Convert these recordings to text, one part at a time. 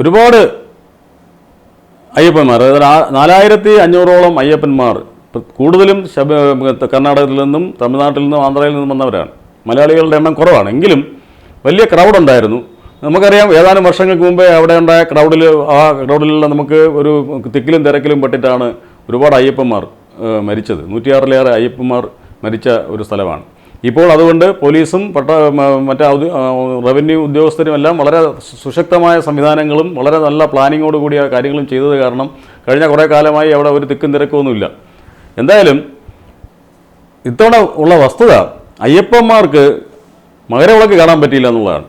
ഒരുപാട് അയ്യപ്പന്മാർ, അതായത് 4500ഓളം അയ്യപ്പന്മാർ, കൂടുതലും കർണാടകത്തിൽ നിന്നും തമിഴ്നാട്ടിൽ നിന്നും ആന്ധ്രയിൽ നിന്നും വന്നവരാണ്. മലയാളികളുടെ എണ്ണം കുറവാണ്, എങ്കിലും വലിയ ക്രൗഡ് ഉണ്ടായിരുന്നു. നമുക്കറിയാം, ഏതാനും വർഷങ്ങൾക്ക് മുമ്പേ അവിടെ ഉണ്ടായ ക്രൗഡിലുള്ള നമുക്ക് ഒരു തിക്കിലും തിരക്കിലും പെട്ടിട്ടാണ് ഒരുപാട് അയ്യപ്പന്മാർ മരിച്ചത്. 106-ലേറെ അയ്യപ്പന്മാർ മരിച്ച ഒരു സ്ഥലമാണ്. ഇപ്പോൾ അതുകൊണ്ട് പോലീസും മറ്റ് റവന്യൂ ഉദ്യോഗസ്ഥരും എല്ലാം വളരെ സുശക്തമായ സംവിധാനങ്ങളും വളരെ നല്ല പ്ലാനിങ്ങോട് കൂടിയ കാര്യങ്ങളും ചെയ്തത് കാരണം കഴിഞ്ഞ കുറേ കാലമായി അവിടെ ഒരു തിക്കും തിരക്കൊന്നുമില്ല. എന്തായാലും ഇത്തവണ ഉള്ള വസ്തുത, അയ്യപ്പന്മാർക്ക് മകരവിളക്ക് കാണാൻ പറ്റിയില്ല എന്നുള്ളതാണ്.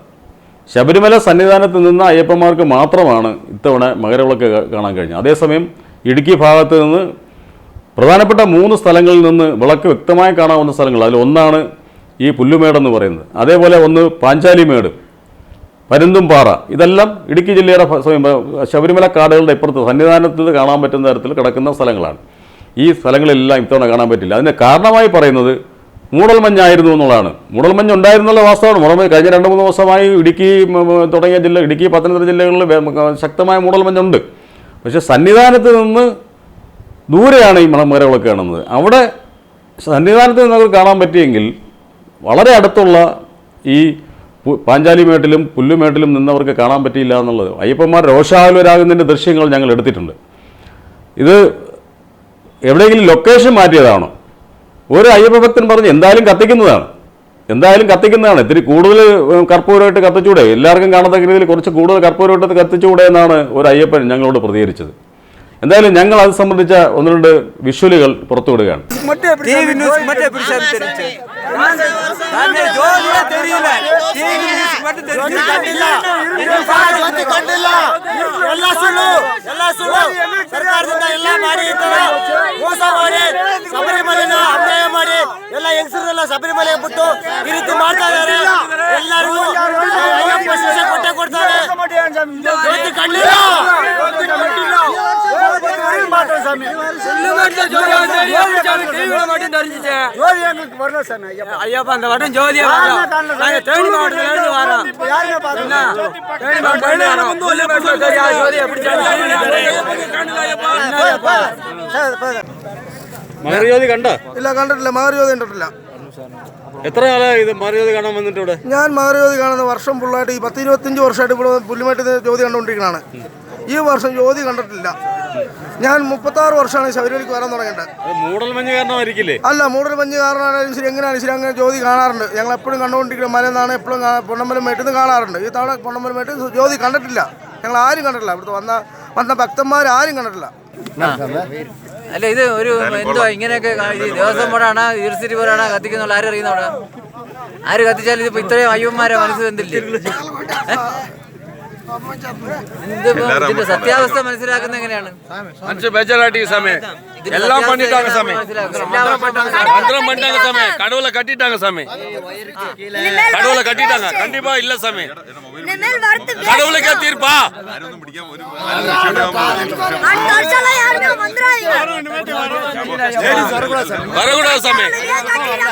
ശബരിമല സന്നിധാനത്ത് നിന്ന് അയ്യപ്പന്മാർക്ക് മാത്രമാണ് ഇത്തവണ മകരവിളക്ക് കാണാൻ കഴിഞ്ഞത്. അതേസമയം ഇടുക്കി ഭാഗത്ത് നിന്ന് പ്രധാനപ്പെട്ട 3 സ്ഥലങ്ങളിൽ നിന്ന് വിളക്ക് വ്യക്തമായി കാണാവുന്ന സ്ഥലങ്ങൾ, അതിൽ ഒന്നാണ് ഈ പുല്ലുമേടെന്ന് പറയുന്നത്. അതേപോലെ ഒന്ന് പാഞ്ചാലിമേട്, പരുന്തുംപാറ, ഇതെല്ലാം ഇടുക്കി ജില്ലയുടെ ശബരിമല കാടുകളുടെ ഇപ്പുറത്ത് സന്നിധാനത്ത് കാണാൻ പറ്റുന്ന തരത്തിൽ കിടക്കുന്ന സ്ഥലങ്ങളാണ്. ഈ സ്ഥലങ്ങളെല്ലാം ഇത്തവണ കാണാൻ പറ്റില്ല. അതിന് കാരണമായി പറയുന്നത് മൂടൽമഞ്ഞായിരുന്നു എന്നുള്ളതാണ്. മൂടൽമഞ്ഞ് ഉണ്ടായിരുന്നുള്ള വാസ്തവമാണ്. മൂടൽമഞ്ഞ് കഴിഞ്ഞ 2-3 ദിവസമായി ഇടുക്കി തുടങ്ങിയ ഇടുക്കി, പത്തനംതിട്ട ജില്ലകളിൽ ശക്തമായ മൂടൽമഞ്ഞുണ്ട്. പക്ഷേ സന്നിധാനത്ത് നിന്ന് ദൂരെയാണ് ഈ മകരവിളക്ക് കാണുന്നത്. അവിടെ സന്നിധാനത്ത് നിന്ന് കാണാൻ പറ്റിയെങ്കിൽ വളരെ അടുത്തുള്ള ഈ പാഞ്ചാലിമേട്ടിലും പുല്ലുമേട്ടിലും നിന്നവർക്ക് കാണാൻ പറ്റിയില്ല എന്നുള്ളത്. അയ്യപ്പന്മാർ രോഷാകുലരാകുന്നതിൻ്റെ ദൃശ്യങ്ങൾ ഞങ്ങൾ എടുത്തിട്ടുണ്ട്. ഇത് എവിടെയെങ്കിലും ലൊക്കേഷൻ മാറ്റിയതാണോ? ഒരു അയ്യപ്പ ഭക്തൻ പറഞ്ഞ് എന്തായാലും കത്തിക്കുന്നതാണ്, ഇത്തിരി കൂടുതൽ കർപ്പൂരമായിട്ട് കത്തിച്ചൂടെ, എല്ലാവർക്കും കാണത്തക്ക രീതിയിൽ കുറച്ച് കൂടുതൽ കർപ്പൂരമായിട്ട് കത്തിച്ചൂടെ എന്നാണ് ഒരു അയ്യപ്പൻ ഞങ്ങളോട് പ്രതികരിച്ചത്. എന്തായാലും ഞങ്ങൾ അത് സംബന്ധിച്ച 1-2 വിഷ്വലുകൾ പുറത്തുവിടുകയാണ്. ಶಬರಿಮಲೆ ಬಿಟ್ಟು ಈ ರೀತಿ ಮಾಡ್ತಾ ಇದ್ದಾರೆ. ಎಲ್ಲರಿಗೂ ಅಯ್ಯಪ್ಪ ಶಿಕ್ಷೆ ಕೊಟ್ಟೆ ಕೊಡ್ತಾರೆ. ஐயப்பா அந்த வட்டம் ஜோதியா நாங்க தேனி மாவட்டத்துல இருந்து வரோம். മകരജ്യോതി കണ്ടോ? ഇല്ല, കണ്ടിട്ടില്ല. മകരജ്യോതി കണ്ടിട്ടില്ല. എത്ര കാലമായി ഇത് മകരജ്യോതി കാണാൻ വന്നിട്ട് ഇവിടെ? ഞാൻ മകരജ്യോതി കാണുന്ന വർഷം ഫുള്ളായിട്ട് ഈ 10-25 വർഷമായിട്ട് ഇവിടെ പുല്ലുമേട്ടിൽ ജ്യോതി കണ്ടുകൊണ്ടിരിക്കുന്നതാണ്. ഈ വർഷം ജ്യോതി കണ്ടിട്ടില്ല. ഞാൻ 36 വർഷമാണ് ശബരിമലയ്ക്ക് വരാൻ തുടങ്ങിയിട്ട്. മൂടൽമഞ്ഞ് കാരണമായിരിക്കില്ലേ? അല്ല, മൂടൽമഞ്ഞ് കാരണമായാലും ശരി, എങ്ങനെയാണ് ശരി, അങ്ങനെ ജ്യോതി കാണാറുണ്ട്. ഞങ്ങൾ എപ്പോഴും കണ്ടുകൊണ്ടിരിക്കുന്ന മലയെന്നാണ്, എപ്പോഴും പൊന്നമ്പലമേട്ടിൽ നിന്ന് കാണാറുണ്ട്. ഈ തവണ പൊന്നമ്പലമേട്ടിൽ ജ്യോതി കണ്ടിട്ടില്ല. ഞങ്ങൾ ആരും കണ്ടിട്ടില്ല. ഇവിടുത്തെ വന്ന ഭക്തന്മാരും കണ്ടിട്ടില്ല. അല്ല, ഇത് ഒരു എന്തുവാ ഇങ്ങനെയൊക്കെ ദേവസ്വം ബോർഡാണ്, യൂണിവേഴ്സിറ്റി ബോർഡാണ് കത്തിക്കുന്നുള്ള ആരും അറിയുന്ന അവിടെ? ആര് കത്തിച്ചാലും ഇതിപ്പോ ഇത്രയും അയ്യന്മാരെ മനസ്സ് എന്തില്ലേ? ഇതിന്റെ സത്യാവസ്ഥ മനസ്സിലാക്കുന്ന എങ്ങനെയാണ്? எல்லாம் பண்ணிட்டாங்க சாமி, மந்திரம் பண்ணிட்டாங்க சாமி, கடவுளை கட்டிட்டாங்க சாமி, கடவுளை கட்டிட்டாங்க. கண்டிப்பா இல்ல சாமி, கடவுளுக்கே தீர்ப்பா. வரக்கூடாது சாமி,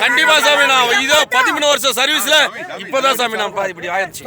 கண்டிப்பா சாமி. நான் இதோ 13 வருஷம் சர்வீஸ்ல இப்பதான் சாமி நான் இப்படி ஆயிடுச்சு.